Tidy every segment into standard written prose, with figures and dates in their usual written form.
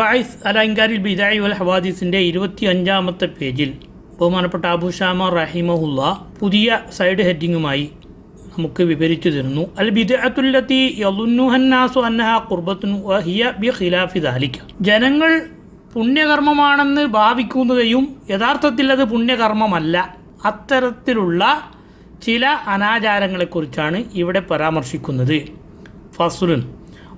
ബാഇസ് അലാ ഇൻകാരിൽ ബിദഅഇ വൽ ഹവാദിസിൻ്റെ 25-ാമത്തെ പേജിൽ ബഹുമാനപ്പെട്ട അബൂ ഷാമ റഹിമഹുല്ല പുതിയ സൈഡ് ഹെഡിങ്ങുമായി നമുക്ക് വിവരിച്ചു തരുന്നു. അൽ ബിദ്അത്തുല്ലത്തി യളുന്നുഹന്നാസു അന്നഹാ ഖുർബത്തുൻ വഹിയ ബിഖിലാഫി ദാലിക. ജനങ്ങൾ പുണ്യകർമ്മമാണെന്ന് ഭാവിക്കുന്നതും യഥാർത്ഥത്തിൽ അത് പുണ്യകർമ്മമല്ല, അത്തരത്തിലുള്ള ചില അനാചാരങ്ങളെക്കുറിച്ചാണ് ഇവിടെ പരാമർശിക്കുന്നത്. ഫസ്ലുൻ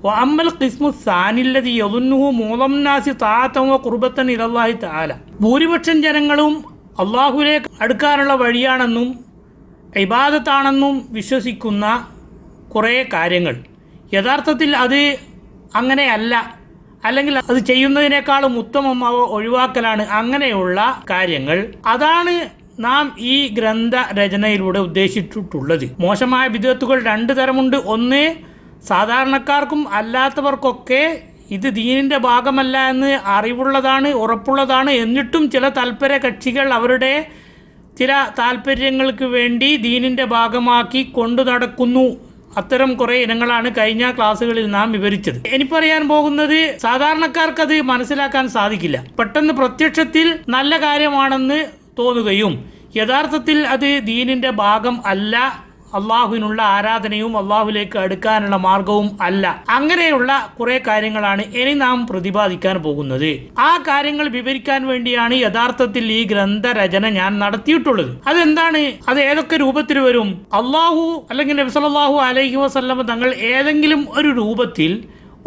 വഅമ്മൽ ഖിസ്മു സാനില്ലദി യളുന്നുഹു മുഅ്ളമുന്നാസി തആതൻ വഖുർബത്തൻ ഇലല്ലാഹി തആല. ഭൂരിപക്ഷം ജനങ്ങളും അള്ളാഹുവിലേക്ക് അടുക്കാനുള്ള വഴിയാണെന്നും ഇബാദത്താണെന്നും വിശ്വസിക്കുന്ന കുറേ കാര്യങ്ങൾ യഥാർത്ഥത്തിൽ അത് അങ്ങനെയല്ല, അല്ലെങ്കിൽ അത് ചെയ്യുന്നതിനേക്കാളും ഉത്തമം അവ ഒഴിവാക്കലാണ്. അങ്ങനെയുള്ള കാര്യങ്ങൾ അതാണ് നാം ഈ ഗ്രന്ഥ രചനയിലൂടെ ഉദ്ദേശിച്ചിട്ടുള്ളത്. മോശമായ ബിദ്അത്തുകൾ രണ്ട് തരമുണ്ട്. ഒന്ന്, സാധാരണക്കാർക്കും അല്ലാത്തവർക്കൊക്കെ ഇത് ദീനിൻ്റെ ഭാഗമല്ല എന്ന് അറിവുള്ളതാണ്, ഉറപ്പുള്ളതാണ്. എന്നിട്ടും ചില താൽപര്യ കക്ഷികൾ അവരുടെ ചില താൽപ്പര്യങ്ങൾക്ക് വേണ്ടി ദീനിൻ്റെ ഭാഗമാക്കി കൊണ്ടു നടക്കുന്നു. അത്തരം കുറേ ഇനങ്ങളാണ് കഴിഞ്ഞ ക്ലാസ്സുകളിൽ നാം വിവരിച്ചത്. ഇനി പറയാൻ പോകുന്നത് സാധാരണക്കാർക്കത് മനസ്സിലാക്കാൻ സാധിക്കില്ല. പെട്ടെന്ന് പ്രത്യക്ഷത്തിൽ നല്ല കാര്യമാണെന്ന് തോന്നുകയും യഥാർത്ഥത്തിൽ അത് ദീനിൻ്റെ ഭാഗം അല്ല, അള്ളാഹുവിനുള്ള ആരാധനയും അള്ളാഹുവിലേക്ക് അടുക്കാനുള്ള മാർഗവും അല്ല. അങ്ങനെയുള്ള കുറേ കാര്യങ്ങളാണ് ഇനി നാം പ്രതിപാദിക്കാൻ പോകുന്നത്. ആ കാര്യങ്ങൾ വിവരിക്കാൻ വേണ്ടിയാണ് യഥാർത്ഥത്തിൽ ഈ ഗ്രന്ഥരചന ഞാൻ നടത്തിയിട്ടുള്ളത്. അതെന്താണ്, അത് ഏതൊക്കെ രൂപത്തിൽ വരും? അള്ളാഹു അല്ലെങ്കിൽ നബി സല്ലല്ലാഹു അലൈഹി വസല്ലം തങ്ങൾ ഏതെങ്കിലും ഒരു രൂപത്തിൽ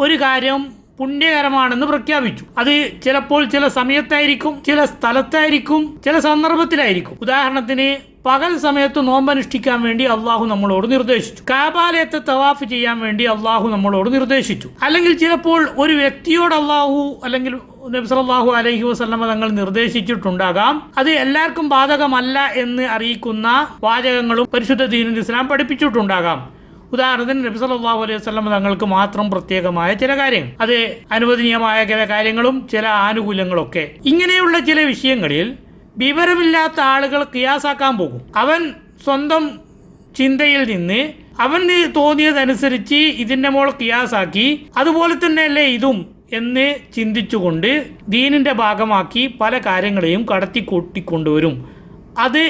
ഒരു കാര്യം പുണ്യകരമാണെന്ന് പ്രഖ്യാപിച്ചു. അത് ചിലപ്പോൾ ചില സമയത്തായിരിക്കും, ചില സ്ഥലത്തായിരിക്കും, ചില സന്ദർഭത്തിലായിരിക്കും. ഉദാഹരണത്തിന് പകൽ സമയത്ത് നോമ്പനുഷ്ഠിക്കാൻ വേണ്ടി അള്ളാഹു നമ്മളോട് നിർദ്ദേശിച്ചു. കാബാലയത്തെ തവാഫ് ചെയ്യാൻ വേണ്ടി അള്ളാഹു നമ്മളോട് നിർദ്ദേശിച്ചു. അല്ലെങ്കിൽ ചിലപ്പോൾ ഒരു വ്യക്തിയോട് അള്ളാഹു അല്ലെങ്കിൽ നബി സല്ലല്ലാഹു അലൈഹി വസല്ലം തങ്ങൾ നിർദ്ദേശിച്ചിട്ടുണ്ടാകാം. അത് എല്ലാവർക്കും ബാധകമല്ല എന്ന് അറിയിക്കുന്ന വാചകങ്ങളും പരിശുദ്ധ ദീനുൽ ഇസ്ലാം പഠിപ്പിച്ചിട്ടുണ്ടാകാം. ഉദാഹരണത്തിന് നബി സല്ലല്ലാഹു അലൈഹി വസല്ലം തങ്ങൾക്ക് മാത്രം പ്രത്യേകമായ ചില കാര്യങ്ങൾ, അത് അനുവദനീയമായ ചില കാര്യങ്ങളും ചില ആനുകൂല്യങ്ങളൊക്കെ. ഇങ്ങനെയുള്ള ചില വിഷയങ്ങളിൽ വിവരമില്ലാത്ത ആളുകൾ ഖിയാസാക്കാൻ പോകും. അവൻ സ്വന്തം ചിന്തയിൽ നിന്ന് അവന് തോന്നിയതനുസരിച്ച് ഇതിൻ്റെ മോൾ ഖിയാസാക്കി അതുപോലെ തന്നെയല്ലേ ഇതും എന്ന് ചിന്തിച്ചുകൊണ്ട് ദീനിൻ്റെ ഭാഗമാക്കി പല കാര്യങ്ങളെയും കടത്തി കൂട്ടിക്കൊണ്ടുവരും. അത്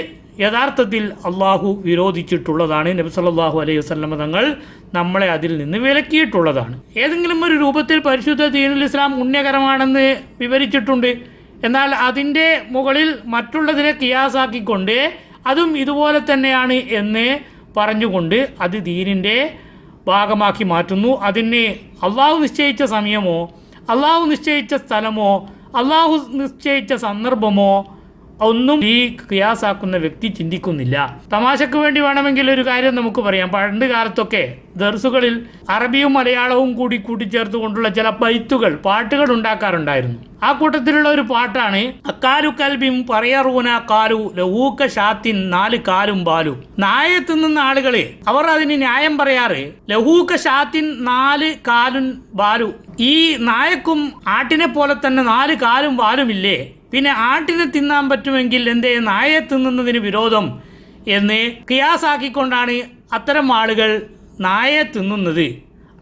യഥാർത്ഥത്തിൽ അള്ളാഹു വിരോധിച്ചിട്ടുള്ളതാണ്. നബി സല്ലല്ലാഹു അലൈഹി വസല്ലം തങ്ങൾ നമ്മളെ അതിൽ നിന്ന് വിലക്കിയിട്ടുള്ളതാണ്. ഏതെങ്കിലും ഒരു രൂപത്തിൽ പരിശുദ്ധ ദീനുൽ ഇസ്ലാം പുണ്യകരമാണെന്ന് വിവരിച്ചിട്ടുണ്ട്, എന്നാൽ അതിൻ്റെ മുകളിൽ മറ്റുള്ളതിനെ ഖിയാസാക്കിക്കൊണ്ട് അതും ഇതുപോലെ തന്നെയാണ് എന്ന് പറഞ്ഞുകൊണ്ട് അത് ദീനിൻ്റെ ഭാഗമാക്കി മാറ്റുന്നു. അതിന് അള്ളാഹു നിശ്ചയിച്ച സമയമോ അള്ളാഹു നിശ്ചയിച്ച സ്ഥലമോ അള്ളാഹു നിശ്ചയിച്ച സന്ദർഭമോ ഒന്നും ഈ ഖിയാസാക്കുന്ന വ്യക്തി ചിന്തിക്കുന്നില്ല. തമാശക്ക് വേണ്ടി വേണമെങ്കിൽ ഒരു കാര്യം നമുക്ക് പറയാം. പണ്ട് കാലത്തൊക്കെ ദർസുകളിൽ അറബിയും മലയാളവും കൂടി കൂട്ടിച്ചേർത്തുകൊണ്ടുള്ള ചില ബൈത്തുകൾ, പാട്ടുകൾ ഉണ്ടാക്കാറുണ്ടായിരുന്നു. ആ കൂട്ടത്തിലുള്ള ഒരു പാട്ടാണ് അക്കാലു കൽബിം പറയറൂന കാലു ലഹൂക്ക ഷാത്തിൻ 4 കാലും ബാലു. നായ തിന്നുന്ന ആളുകള് അവർ അതിന് ന്യായം പറയാറ് ലഹൂക്ക ഷാത്തിൻ 4 കാലും ബാലു. ഈ നായക്കും ആട്ടിനെ പോലെ തന്നെ 4 കാലും ബാലും ഇല്ലേ, പിന്നെ ആട്ടിനെ തിന്നാൻ പറ്റുമെങ്കിൽ എന്തേ നായയെ തിന്നുന്നതിന് വിരോധം എന്ന് ഖിയാസാക്കിക്കൊണ്ടാണ് അത്തരം ആളുകൾ നായയെ തിന്നുന്നത്.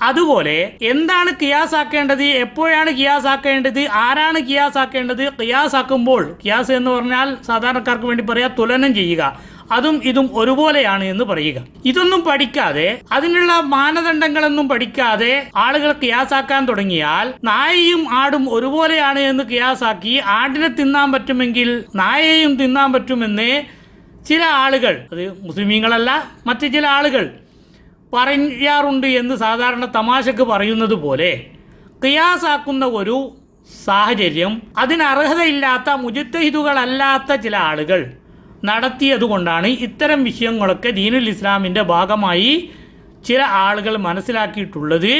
അതുപോലെ എന്താണ് ഖിയാസാക്കേണ്ടത്, എപ്പോഴാണ് ഖിയാസാക്കേണ്ടത്, ആരാണ് ഖിയാസാക്കേണ്ടത്? ഖിയാസാക്കുമ്പോൾ, ഖിയാസ് എന്ന് പറഞ്ഞാൽ സാധാരണക്കാർക്ക് വേണ്ടി പറയാം തുലനം ചെയ്യുക, അതും ഇതും ഒരുപോലെയാണ് എന്ന് പറയുക. ഇതൊന്നും പഠിക്കാതെ, അതിനുള്ള മാനദണ്ഡങ്ങളൊന്നും പഠിക്കാതെ ആളുകൾ ഖിയാസാക്കാൻ തുടങ്ങിയാൽ നായയും ആടും ഒരുപോലെയാണ് എന്ന് ഖിയാസാക്കി ആടിനെ തിന്നാൻ പറ്റുമെങ്കിൽ നായയെയും തിന്നാൻ പറ്റുമെന്ന് ചില ആളുകൾ, അത് മുസ്ലിമീങ്ങളല്ല മറ്റ് ചില ആളുകൾ പറയാറുണ്ട് എന്ന് സാധാരണ തമാശക്ക് പറയുന്നത് പോലെ ഖിയാസാക്കുന്ന ഒരു സാഹചര്യം അതിനർഹതയില്ലാത്ത മുജ്തഹിദുകളല്ലാത്ത ചില ആളുകൾ നടത്തിയതുകൊണ്ടാണ് ഇത്തരം വിഷയങ്ങളൊക്കെ ദീനുൽ ഇസ്ലാമിൻ്റെ ഭാഗമായി ചില ആളുകൾ മനസ്സിലാക്കിയിട്ടുള്ളത്.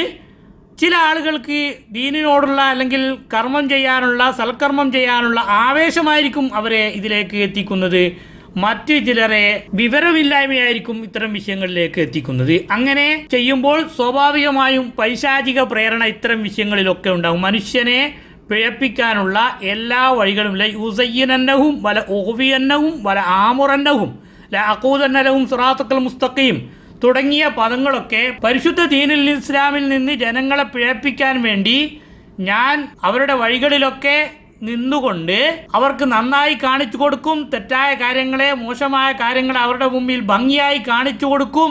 ചില ആളുകൾക്ക് ദീനിനോടുള്ള അല്ലെങ്കിൽ കർമ്മം ചെയ്യാനുള്ള, സൽക്കർമ്മം ചെയ്യാനുള്ള ആവേശമായിരിക്കും അവരെ ഇതിലേക്ക് എത്തിക്കുന്നത്. മറ്റ് ചിലരെ വിവരമില്ലായ്മയായിരിക്കും ഇത്തരം വിഷയങ്ങളിലേക്ക് എത്തിക്കുന്നത്. അങ്ങനെ ചെയ്യുമ്പോൾ സ്വാഭാവികമായും പൈശാചിക പ്രേരണ ഇത്തരം വിഷയങ്ങളിലൊക്കെ ഉണ്ടാകും. മനുഷ്യനെ പിഴപ്പിക്കാനുള്ള എല്ലാ വഴികളും യുസയ്യിനന്നഹും വല ഓവിയന്നഹും വല ആമുറന്നഹും ല അഖൂദന്നലഹും സിറാത്തൽ മുസ്തഖീം തുടങ്ങിയ പദങ്ങളൊക്കെ പരിശുദ്ധ ദീനുൽ ഇസ്ലാമിൽ നിന്ന് ജനങ്ങളെ പിഴപ്പിക്കാൻ വേണ്ടി ഞാൻ അവരുടെ വഴികളിലൊക്കെ നിന്നുകൊണ്ട് അവർക്ക് നന്നായി കാണിച്ചു കൊടുക്കും. തെറ്റായ കാര്യങ്ങളെ, മോശമായ കാര്യങ്ങളെ അവരുടെ മുമ്പിൽ ഭംഗിയായി കാണിച്ചു കൊടുക്കും.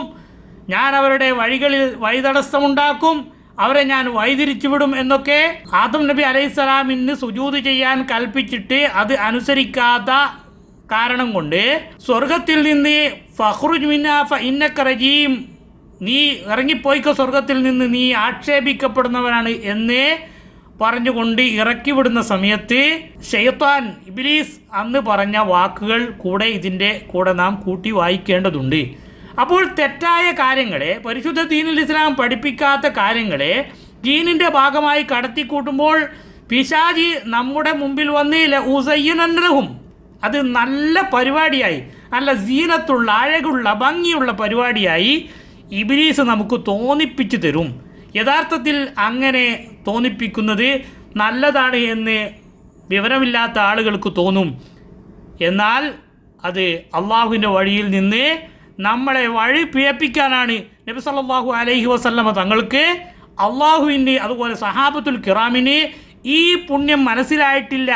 ഞാൻ അവരുടെ വഴികളിൽ വഴിതടസ്സമുണ്ടാക്കും, അവരെ ഞാൻ വഴിതിരിച്ചു വിടും എന്നൊക്കെ ആദം നബി അലൈഹിസ്സലാമിന് സുജൂദ് ചെയ്യാൻ കൽപ്പിച്ചിട്ട് അത് അനുസരിക്കാത്ത കാരണം കൊണ്ട് സ്വർഗത്തിൽ നിന്ന് ഫഖ്റുജ് മിന്നാ ഫഇന്നക റജീം, നീ ഇറങ്ങിപ്പോയിക്കോ സ്വർഗത്തിൽ നിന്ന്, നീ ആക്ഷേപിക്കപ്പെടുന്നവനാണ് എന്ന് പറഞ്ഞുകൊണ്ട് ഇറക്കി വിടുന്ന സമയത്ത് ശൈത്താൻ ഇബ്ലീസ് അന്ന് പറഞ്ഞ വാക്കുകൾ കൂടെ ഇതിൻ്റെ കൂടെ നാം കൂട്ടി വായിക്കേണ്ടതുണ്ട്. അപ്പോൾ തെറ്റായ കാര്യങ്ങളെ, പരിശുദ്ധ ദീനുൽ ഇസ്ലാം പഠിപ്പിക്കാത്ത കാര്യങ്ങളെ ദീനിൻ്റെ ഭാഗമായി കടത്തിക്കൂട്ടുമ്പോൾ പിശാചി നമ്മുടെ മുമ്പിൽ വന്ന് ലഉസയ്യിനന്നലഹും, അത് നല്ല പരിപാടിയായി, നല്ല സീനത്തുള്ള, അഴകുള്ള, ഭംഗിയുള്ള പരിപാടിയായി ഇബ്ലീസ് നമുക്ക് തോന്നിപ്പിച്ചു തരും. യഥാർത്ഥത്തിൽ അങ്ങനെ തോന്നിപ്പിക്കുന്നത് നല്ലതാണ് എന്ന് വിവരമില്ലാത്ത ആളുകൾക്ക് തോന്നും. എന്നാൽ അത് അള്ളാഹുവിൻ്റെ വഴിയിൽ നിന്ന് നമ്മളെ വഴി പിഴപ്പിക്കാനാണ്. നബി സല്ലല്ലാഹു അലൈഹി വസല്ലമ തങ്ങൾക്ക്, അള്ളാഹുവിൻ്റെ അതുപോലെ സഹാബത്തുൽ കിറാമിന് ഈ പുണ്യം മനസ്സിലായിട്ടില്ല.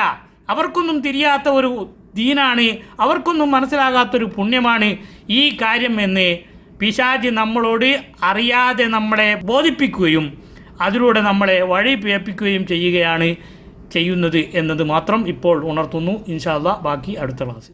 അവർക്കൊന്നും തിരിയാത്ത ഒരു ദീനാണ്, അവർക്കൊന്നും മനസ്സിലാകാത്തൊരു പുണ്യമാണ് ഈ കാര്യം എന്ന് പിശാചി നമ്മളോട് അറിയാതെ നമ്മളെ ബോധിപ്പിക്കുകയും അതിലൂടെ നമ്മളെ വഴി പിഴപ്പിക്കുകയും ചെയ്യുന്നത് എന്നത് മാത്രം ഇപ്പോൾ ഉണർത്തുന്നു. ഇൻഷാ അല്ലാഹ് ബാക്കി അടുത്ത ക്ലാസ്സിൽ.